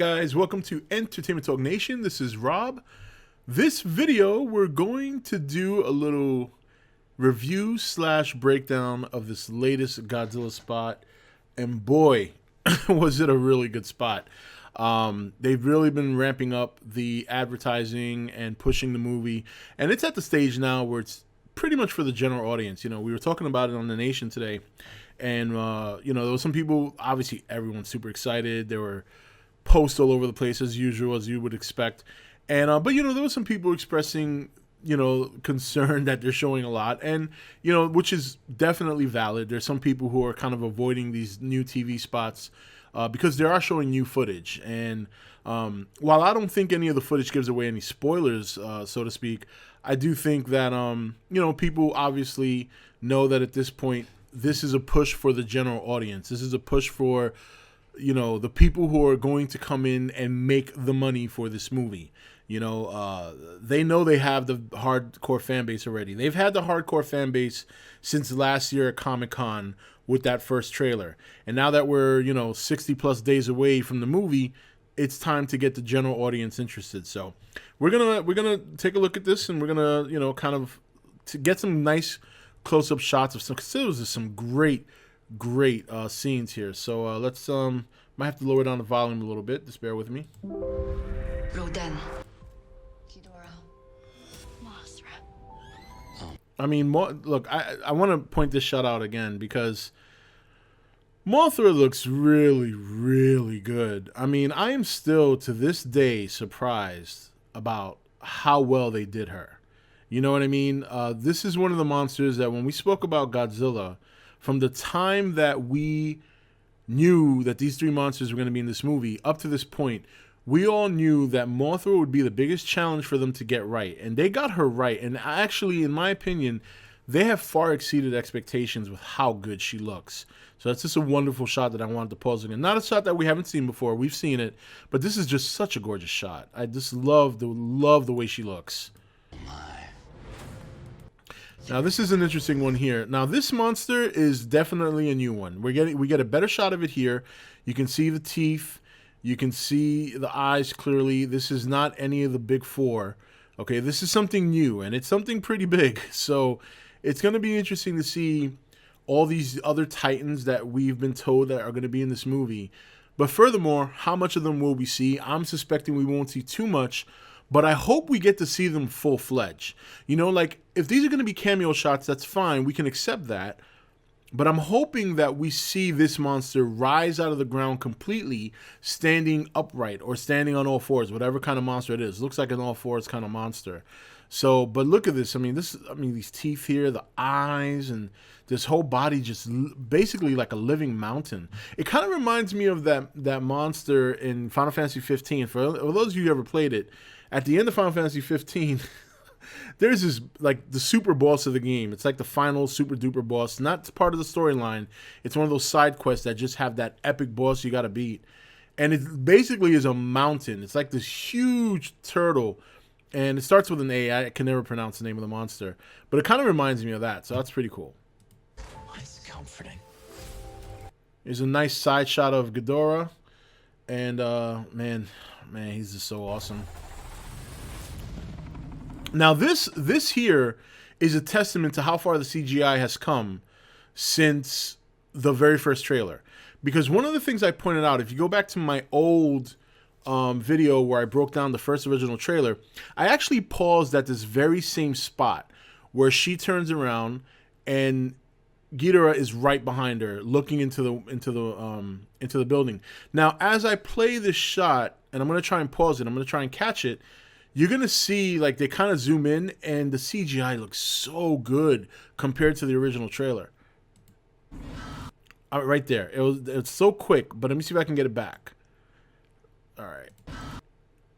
guys, welcome to Entertainment Talk Nation. This is Rob. This video, we're going to do a little review slash breakdown of this latest Godzilla spot. And boy, was it a really good spot. They've really been ramping up the advertising and pushing the movie. And it's at the stage now where it's pretty much for the general audience. You know, we were talking about it on The Nation today. And, you know, there were some people, obviously everyone's super excited. There were posts all over the place as usual, as you would expect. And, but, you know, there were some people expressing, you know, concern that they're showing a lot. And, you know, which is definitely valid. There's some people who are kind of avoiding these new TV spots because they are showing new footage. And while I don't think any of the footage gives away any spoilers, so to speak, I do think that, you know, people obviously know that at this point, this is a push for the general audience. This is a push for, you know, the people who are going to come in and make the money for this movie. You know, they know they have the hardcore fan base already. They've had the hardcore fan base since last year at Comic-Con with that first trailer. And now that we're, you know, 60 plus days away from the movie, it's time to get the general audience interested. So we're gonna take a look at this, and we're gonna, you know, kind of to get some nice close-up shots of some, because there was some great scenes here. So let's might have to lower down the volume a little bit. Just bear with me. Rodan. Ghidorah. Mothra. I mean, look, I want to point this shot out again because Mothra looks really good. I mean, I am still to this day surprised about how well they did her. You know what I mean? This is one of the monsters that when we spoke about Godzilla, from the time that we knew that these three monsters were going to be in this movie, up to this point, we all knew that Mothra would be the biggest challenge for them to get right. And they got her right. And actually, in my opinion, they have far exceeded expectations with how good she looks. So that's just a wonderful shot that I wanted to pause again. Not a shot that we haven't seen before. We've seen it. But this is just such a gorgeous shot. I just love the way she looks. Now this is an interesting one here. Now this monster is definitely a new one. We get a better shot of it here. You can see the teeth. You can see the eyes clearly. This is not any of the big four. Okay, this is something new, and it's something pretty big. So it's going to be interesting to see all these other titans that we've been told that are going to be in this movie. But furthermore, how much of them will we see? I'm suspecting we won't see too much. But I hope we get to see them full-fledged. You know, like, if these are going to be cameo shots, that's fine. We can accept that. But I'm hoping that we see this monster rise out of the ground completely, standing upright or standing on all fours, whatever kind of monster it is. Looks like an all fours kind of monster. So, but look at this. I mean, these teeth here, the eyes, and this whole body just basically like a living mountain. It kind of reminds me of that monster in Final Fantasy 15. For those of you who ever played it, at the end of Final Fantasy 15, there's this, like, the super boss of the game. It's like the final super duper boss. Not part of the storyline. It's one of those side quests that just have that epic boss you got to beat. And it basically is a mountain. It's like this huge turtle. And it starts with an A. I can never pronounce the name of the monster. But it kind of reminds me of that. So that's pretty cool. It's comforting. Here's a nice side shot of Ghidorah. And, man, he's just so awesome. Now, this here is a testament to how far the CGI has come since the very first trailer. Because one of the things I pointed out, if you go back to my old video where I broke down the first original trailer, I actually paused at this very same spot where she turns around and Ghidorah is right behind her, looking into the building. Now, as I play this shot, and I'm going to try and pause it, I'm going to try and catch it, you're going to see, like, they kind of zoom in, and the CGI looks so good compared to the original trailer. Right there. It's so quick, but let me see if I can get it back. All right.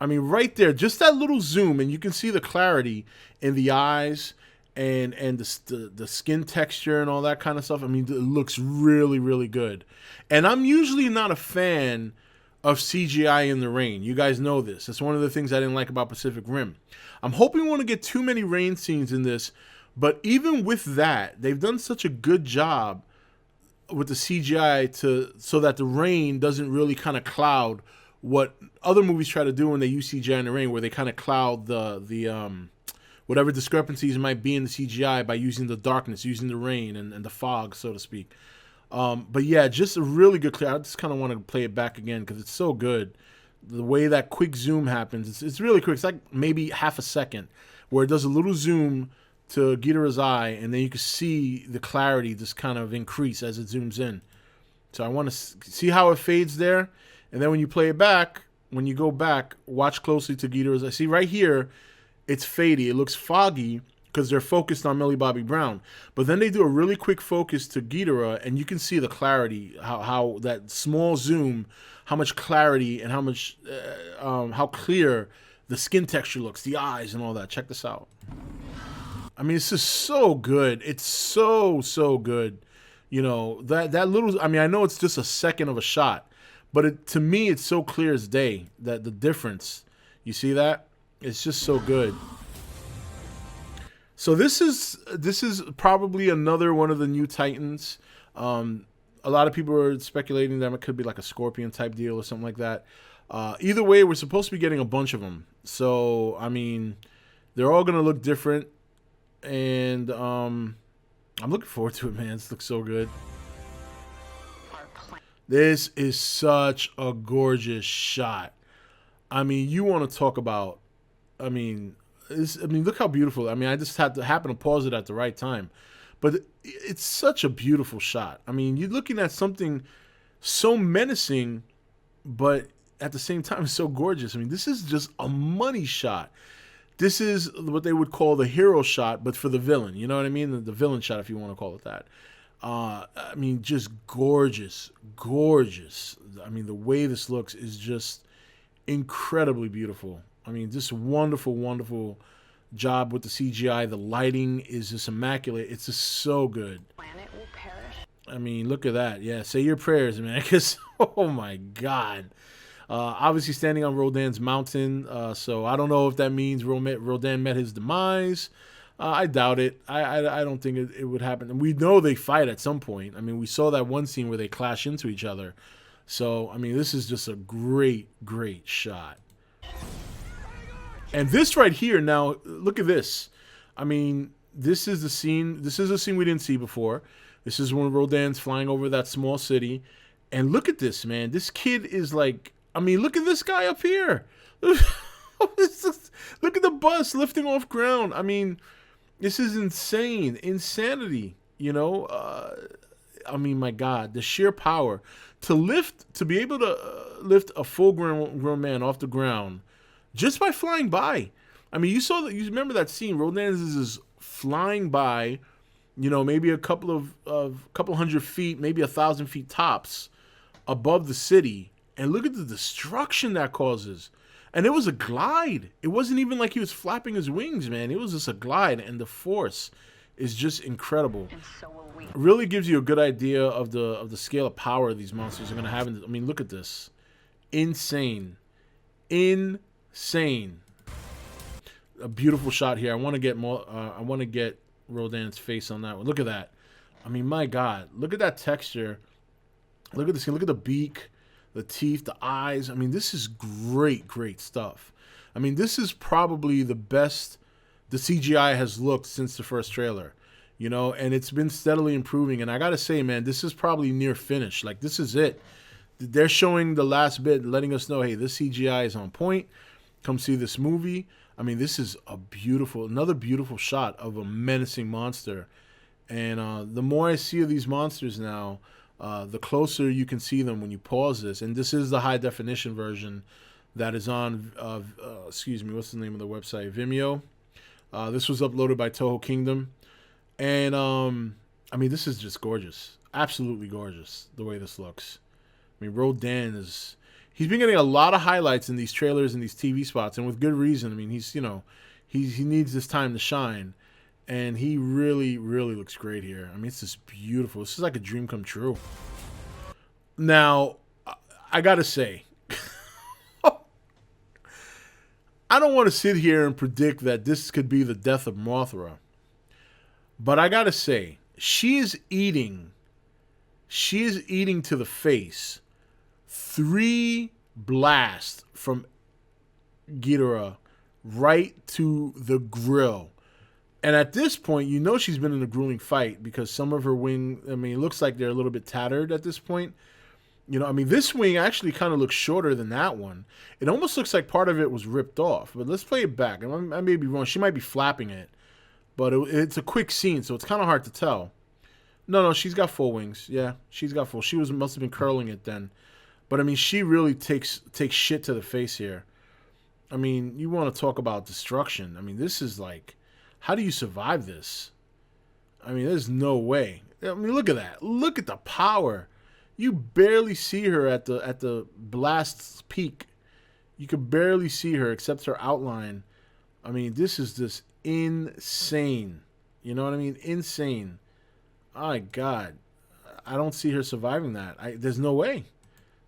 I mean, right there, just that little zoom, and you can see the clarity in the eyes and the skin texture and all that kind of stuff. I mean, it looks really good. And I'm usually not a fan of CGI in the rain. You guys know this. That's one of the things I didn't like about Pacific Rim. I'm hoping we won't get too many rain scenes in this, but even with that, they've done such a good job with the CGI so that the rain doesn't really kind of cloud what other movies try to do when they use CGI in the rain, where they kind of cloud the whatever discrepancies might be in the CGI by using the darkness, using the rain and the fog, so to speak. But yeah, just a really good clear. I just kind of want to play it back again because it's so good. The way that quick zoom happens, it's really quick. It's like maybe half a second where it does a little zoom to Ghidorah's eye, and then you can see the clarity just kind of increase as it zooms in. So I want to see how it fades there. And then when you play it back, when you go back, watch closely to Ghidorah's eye. See right here, it's fadey. It looks foggy because they're focused on Millie Bobby Brown. But then they do a really quick focus to Ghidorah, and you can see the clarity, how that small zoom, how much clarity and how much, how clear the skin texture looks, the eyes and all that. Check this out. I mean, it's just so good. It's so good. You know, that little, I mean, I know it's just a second of a shot, but to me, it's so clear as day that the difference, you see that? It's just so good. So this is probably another one of the new Titans. A lot of people are speculating that it could be like a Scorpion type deal or something like that. Either way, we're supposed to be getting a bunch of them. So, I mean, they're all going to look different. And I'm looking forward to it, man. This looks so good. This is such a gorgeous shot. I mean, you want to talk about, I mean, look how beautiful. I mean, I just had to happen to pause it at the right time. But it's such a beautiful shot. I mean, you're looking at something so menacing, but at the same time, so gorgeous. I mean, this is just a money shot. This is what they would call the hero shot, but for the villain. You know what I mean? The villain shot, if you want to call it that. I mean, just gorgeous, gorgeous. I mean, the way this looks is just incredibly beautiful. I mean, just wonderful, wonderful job with the CGI. The lighting is just immaculate. It's just so good. I mean, look at that. Yeah, say your prayers, man. Because, oh my God. Obviously standing on Rodan's mountain. So I don't know if that means Rodan met his demise. I doubt it. I don't think it would happen. And we know they fight at some point. I mean, we saw that one scene where they clash into each other. So, I mean, this is just a great, great shot. And this right here, now, look at this. I mean, this is the scene. This is a scene we didn't see before. This is when Rodan's flying over that small city. And look at this, man. This kid is like, I mean, look at this guy up here. Look at the bus lifting off ground. I mean, this is insane. Insanity, you know? I mean, my God, the sheer power. To be able to lift a full-grown man off the ground just by flying by. I mean, you remember that scene. Rodan is flying by, you know, maybe a couple hundred feet, maybe 1,000 feet tops above the city. And look at the destruction that causes. And it was a glide. It wasn't even like he was flapping his wings, man. It was just a glide. And the force is just incredible. It really gives you a good idea of the scale of power these monsters are going to have. I mean, look at this. Insane. Insane. A beautiful shot here. I want to get more. I want to get Rodan's face on that one. Look at that. I mean, my God. Look at that texture. Look at this. Look at the beak, the teeth, the eyes. I mean, this is great, great stuff. I mean, this is probably the best the CGI has looked since the first trailer, you know, and it's been steadily improving. And I got to say, man, this is probably near finish. Like, this is it. They're showing the last bit, letting us know, hey, this CGI is on point. Come see this movie. I mean, this is another beautiful shot of a menacing monster. And the more I see of these monsters now, the closer you can see them when you pause this. And this is the high definition version that is on, excuse me, what's the name of the website? Vimeo. This was uploaded by Toho Kingdom. And, I mean, this is just gorgeous. Absolutely gorgeous, the way this looks. I mean, Rodan he's been getting a lot of highlights in these trailers and these TV spots, and with good reason. I mean, he needs this time to shine. And he really, really looks great here. I mean, it's just beautiful. This is like a dream come true. Now, I got to say, I don't want to sit here and predict that this could be the death of Mothra. But I got to say, she is eating to the face 3 blast from Ghidorah right to the grill. And at this point, you know she's been in a grueling fight because some of her wing, I mean, it looks like they're a little bit tattered at this point. You know, I mean, this wing actually kind of looks shorter than that one. It almost looks like part of it was ripped off. But let's play it back. I may be wrong. She might be flapping it. But it's a quick scene, so it's kind of hard to tell. No, she's got full wings. Yeah, she's got full. She must have been curling it then. But, I mean, she really takes shit to the face here. I mean, you want to talk about destruction. I mean, this is like, how do you survive this? I mean, there's no way. I mean, look at that. Look at the power. You barely see her at the blast's peak. You could barely see her except her outline. I mean, this is just insane. You know what I mean? Insane. My God. I don't see her surviving that. There's no way.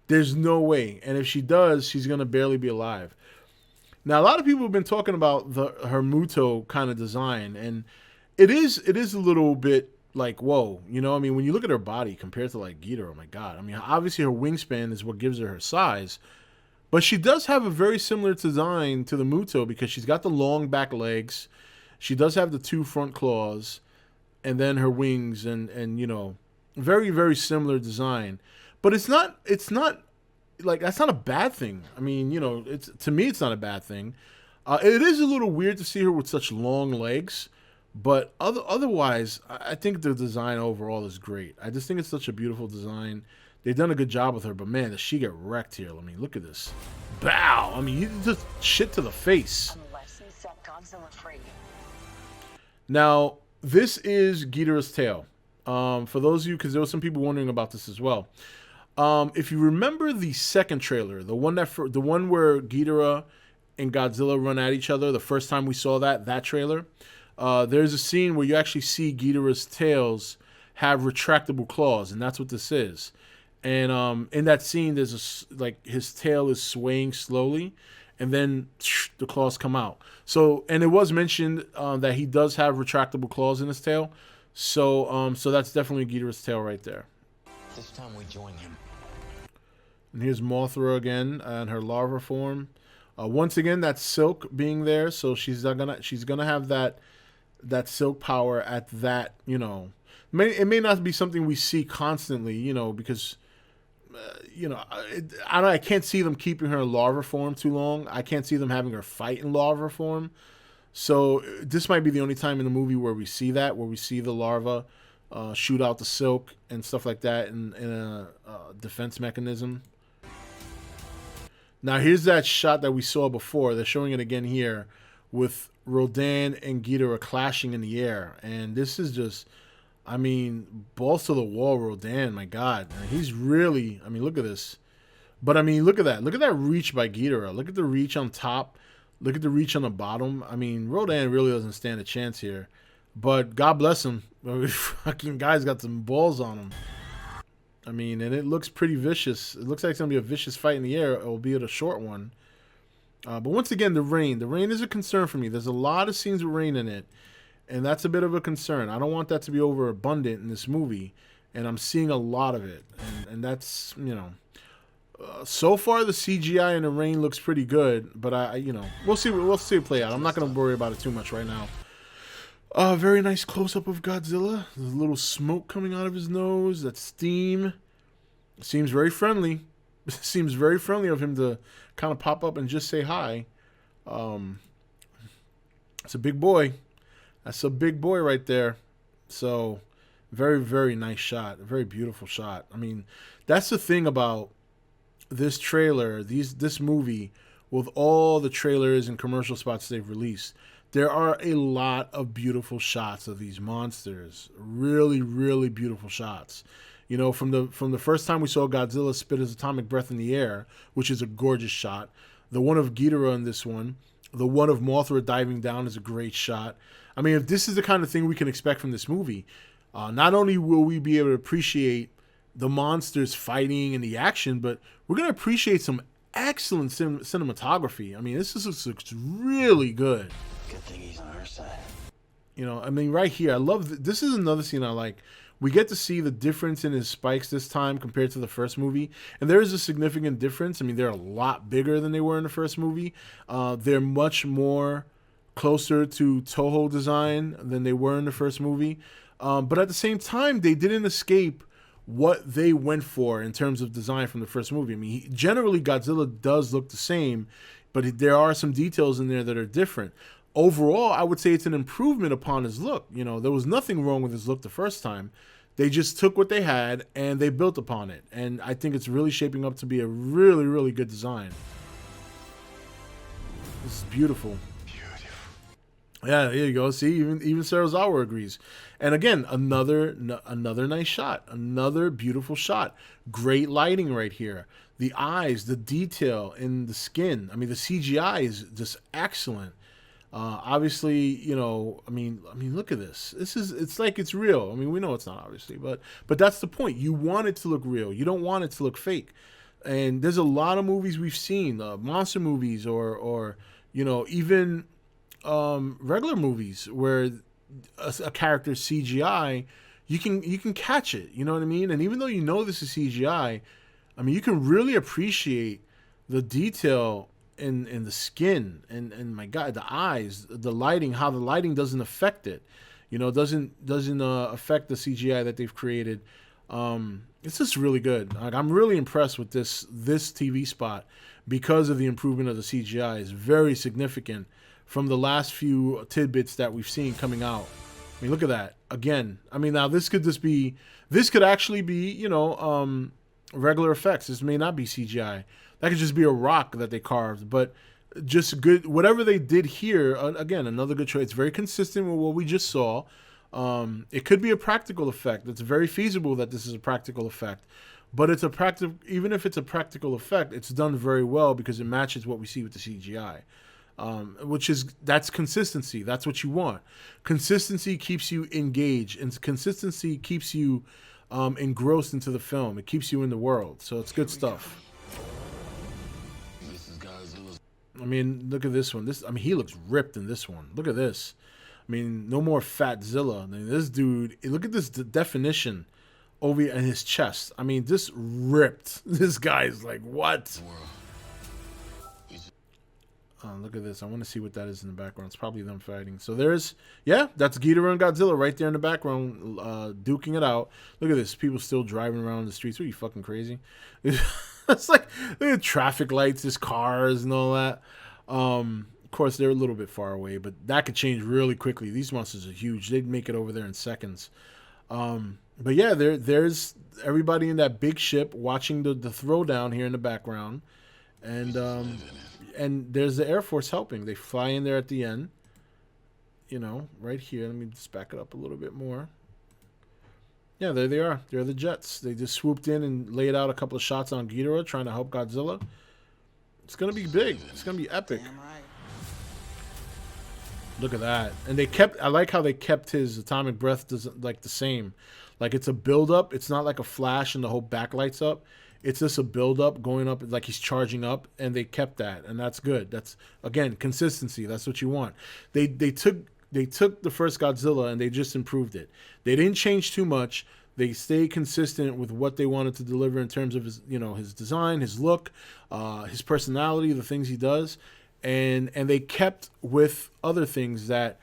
There's no way. And if she does, she's going to barely be alive. Now, a lot of people have been talking about her Muto kind of design, and it is a little bit like, whoa, you know, I mean, when you look at her body compared to like Ghidorah, oh my God, I mean, obviously her wingspan is what gives her size, but she does have a very similar design to the Muto because she's got the long back legs, she does have the 2 front claws, and then her wings, and you know, very, very similar design, but it's not like, that's not a bad thing. I mean, you know, to me, it's not a bad thing. It is a little weird to see her with such long legs, but otherwise, I think the design overall is great. I just think it's such a beautiful design. They've done a good job with her, but man, does she get wrecked here? I mean, look at this. Bow! I mean, you just shit to the face. Unless you set Godzilla free. Now, this is Ghidorah's tail. For those of you, because there were some people wondering about this as well. If you remember the second trailer, the one where Ghidorah and Godzilla run at each other, the first time we saw that trailer, there's a scene where you actually see Ghidorah's tails have retractable claws, and that's what this is. And in that scene, there's like his tail is swaying slowly, and then the claws come out. So, and it was mentioned that he does have retractable claws in his tail. So, so that's definitely Ghidorah's tail right there. This time we join him. And here's Mothra again in her larva form. Once again, that's Silk being there, so she's gonna have that Silk power at that, you know. It may not be something we see constantly, you know, because you know, I can't see them keeping her in larva form too long. I can't see them having her fight in larva form. So this might be the only time in the movie where we see that, where we see the larva shoot out the Silk and stuff like that in a defense mechanism. Now here's that shot that we saw before. They're showing it again here with Rodan and Ghidorah clashing in the air. And this is just, I mean, balls to the wall Rodan, my God. He's really, I mean, look at this. But I mean, look at that. Look at that reach by Ghidorah. Look at the reach on top. Look at the reach on the bottom. I mean, Rodan really doesn't stand a chance here. But God bless him. Fucking guy's got some balls on him. I mean, and it looks pretty vicious. It looks like it's going to be a vicious fight in the air, albeit a short one. But once again, the rain. The rain is a concern for me. There's a lot of scenes with rain in it, and that's a bit of a concern. I don't want that to be overabundant in this movie, and I'm seeing a lot of it. And that's, you know, so far the CGI in the rain looks pretty good, but you know, we'll see it play out. I'm not going to worry about it too much right now. Very nice close-up of Godzilla. There's a little smoke coming out of his nose. That's steam. Seems very friendly. Seems very friendly of him to kind of pop up and just say hi. It's a big boy. That's a big boy right there. So, very, very nice shot. A very beautiful shot. I mean, that's the thing about this trailer, this movie, with all the trailers and commercial spots they've released. There are a lot of beautiful shots of these monsters. Really, really beautiful shots. You know, from the first time we saw Godzilla spit his atomic breath in the air, which is a gorgeous shot. The one of Ghidorah in this one. The one of Mothra diving down is a great shot. I mean, if this is the kind of thing we can expect from this movie, not only will we be able to appreciate the monsters fighting and the action, but we're going to appreciate some excellent cinematography. I mean, this looks really good. Good thing he's on our side. You know, I mean, right here, I love this is another scene I like we get to see the difference in his spikes this time compared to the first movie. And there is a significant difference. I mean, they're a lot bigger than they were in the first movie. They're much more closer to Toho design than they were in the first movie. But at the same time, they didn't escape what they went for in terms of design from the first movie. I mean, generally Godzilla does look the same, but there are some details in there that are different. Overall, I would say it's an improvement upon his look. You know, there was nothing wrong with his look the first time. They just took what they had and they built upon it. And I think it's really shaping up to be a really, really good design. This is beautiful. Yeah, there you go. See, even Sarazawa agrees. And again, another nice shot, another beautiful shot. Great lighting right here. The eyes, the detail in the skin. I mean, the CGI is just excellent. Obviously, you know, I mean, look at this. It's like it's real. I mean, we know it's not obviously, but that's the point. You want it to look real. You don't want it to look fake. And there's a lot of movies we've seen, monster movies, or you know, even regular movies where a character's CGI, you can catch it. You know what I mean? And even though you know this is CGI, I mean, you can really appreciate the detail in the skin and my God, the eyes, the lighting, how the lighting doesn't affect it. You know, doesn't affect the CGI that they've created. It's just really good. Like, I'm really impressed with this TV spot because of the improvement of the CGI. Is very significant from the last few tidbits that we've seen coming out. I mean, look at that again. I mean, now this could actually be, you know, regular effects. This may not be CGI. That could just be a rock that they carved, but just good. Whatever they did here, again, another good choice. It's very consistent with what we just saw. It could be a practical effect. It's very feasible that this is a practical effect, but it's a practical. Even if it's a practical effect, it's done very well because it matches what we see with the CGI. That's consistency. That's what you want. Consistency keeps you engaged, and consistency keeps you engrossed into the film. It keeps you in the world. So it's good stuff. I mean, look at this one. He looks ripped in this one. Look at this. I mean, no more fat Zilla. I mean, this dude, look at this definition over in his chest. I mean, this ripped. This guy's like, what? Look at this. I want to see what that is in the background. It's probably them fighting. So that's Ghidorah and Godzilla right there in the background, duking it out. Look at this. People still driving around the streets. Are you fucking crazy? It's like, look at traffic lights, there's cars and all that. Of course, they're a little bit far away, but that could change really quickly. These monsters are huge. They'd make it over there in seconds. But yeah, there's everybody in that big ship watching the throwdown here in the background. And there's the Air Force helping. They fly in there at the end. You know, right here. Let me just back it up a little bit more. Yeah, there they are. They're the jets. They just swooped in and laid out a couple of shots on Ghidorah, trying to help Godzilla. It's going to be big. It's going to be epic. Damn right. Look at that. And I like how they kept his atomic breath like the same. Like, it's a build-up. It's not like a flash and the whole back lights up. It's just a build-up going up like he's charging up, and they kept that, and that's good. That's, again, consistency. That's what you want. They took the first Godzilla and they just improved it. They didn't change too much. They stayed consistent with what they wanted to deliver in terms of his design, his look, his personality, the things he does, and they kept with other things that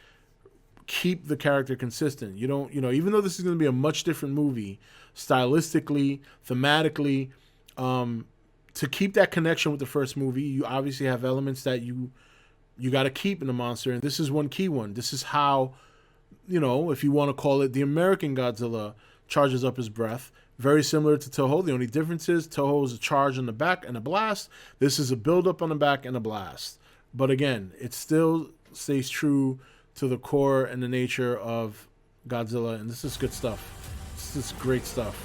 keep the character consistent. Even though this is going to be a much different movie, stylistically, thematically, to keep that connection with the first movie, you obviously have elements that you got to keep in the monster, and this is one key one. This is how, if you want to call it, the American Godzilla charges up his breath. Very similar to Toho. The only difference is Toho is a charge on the back and a blast. This is a build-up on the back and a blast. But again, it still stays true to the core and the nature of Godzilla, and this is good stuff. This is great stuff.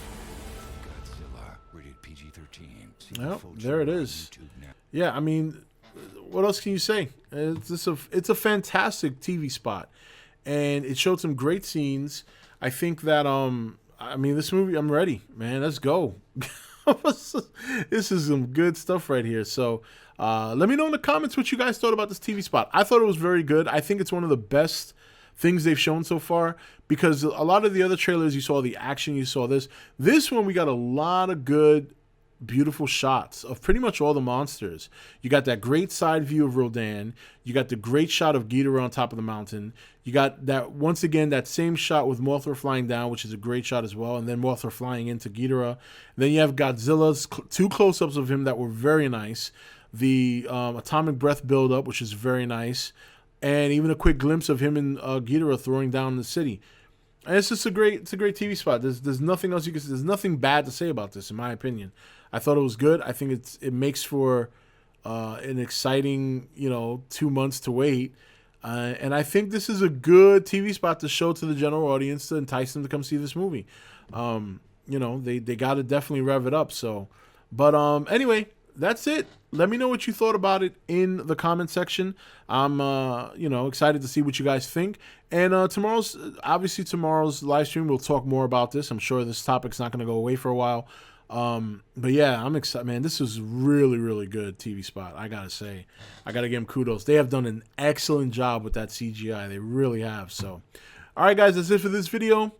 Godzilla, rated PG-13. Well, there it is. Yeah, I mean, what else can you say? It's a fantastic TV spot, and it showed some great scenes. I think that this movie, I'm ready, man. Let's go. This is some good stuff right here. So let me know in the comments what you guys thought about this TV spot. I thought it was very good. I think it's one of the best things they've shown so far, because a lot of the other trailers, you saw the action, you saw this one, we got a lot of good, beautiful shots of pretty much all the monsters. You got that great side view of Rodan. You got the great shot of Ghidorah on top of the mountain. You got that, once again, that same shot with Mothra flying down, which is a great shot as well, and then Mothra flying into Ghidorah. Then you have Godzilla's two close-ups of him that were very nice. The atomic breath buildup, which is very nice, and even a quick glimpse of him and Ghidorah throwing down the city. And it's just a great TV spot. There's nothing else you can say. There's nothing bad to say about this, in my opinion. I thought it was good. I think it makes for an exciting 2 months to wait, and I think this is a good TV spot to show to the general audience to entice them to come see this movie. They got to definitely rev it up. So, but anyway, that's it. Let me know what you thought about it in the comment section. I'm excited to see what you guys think. And tomorrow's live stream, we'll talk more about this. I'm sure this topic's not going to go away for a while. But yeah, I'm excited, man. This is really, really good TV spot. I gotta say, I gotta give them kudos. They have done an excellent job with that CGI. They really have. So, all right, guys, that's it for this video.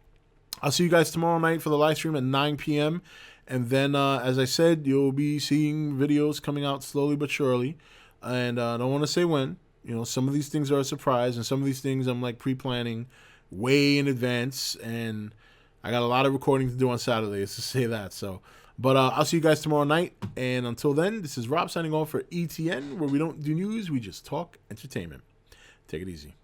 I'll see you guys tomorrow night for the live stream at 9 p.m. And then, as I said, you'll be seeing videos coming out slowly but surely. And I don't want to say when. Some of these things are a surprise, and some of these things I'm like pre-planning way in advance. And I got a lot of recording to do on Saturdays, to say that. So, but I'll see you guys tomorrow night. And until then, this is Rob signing off for E.T.N, where we don't do news, we just talk entertainment. Take it easy.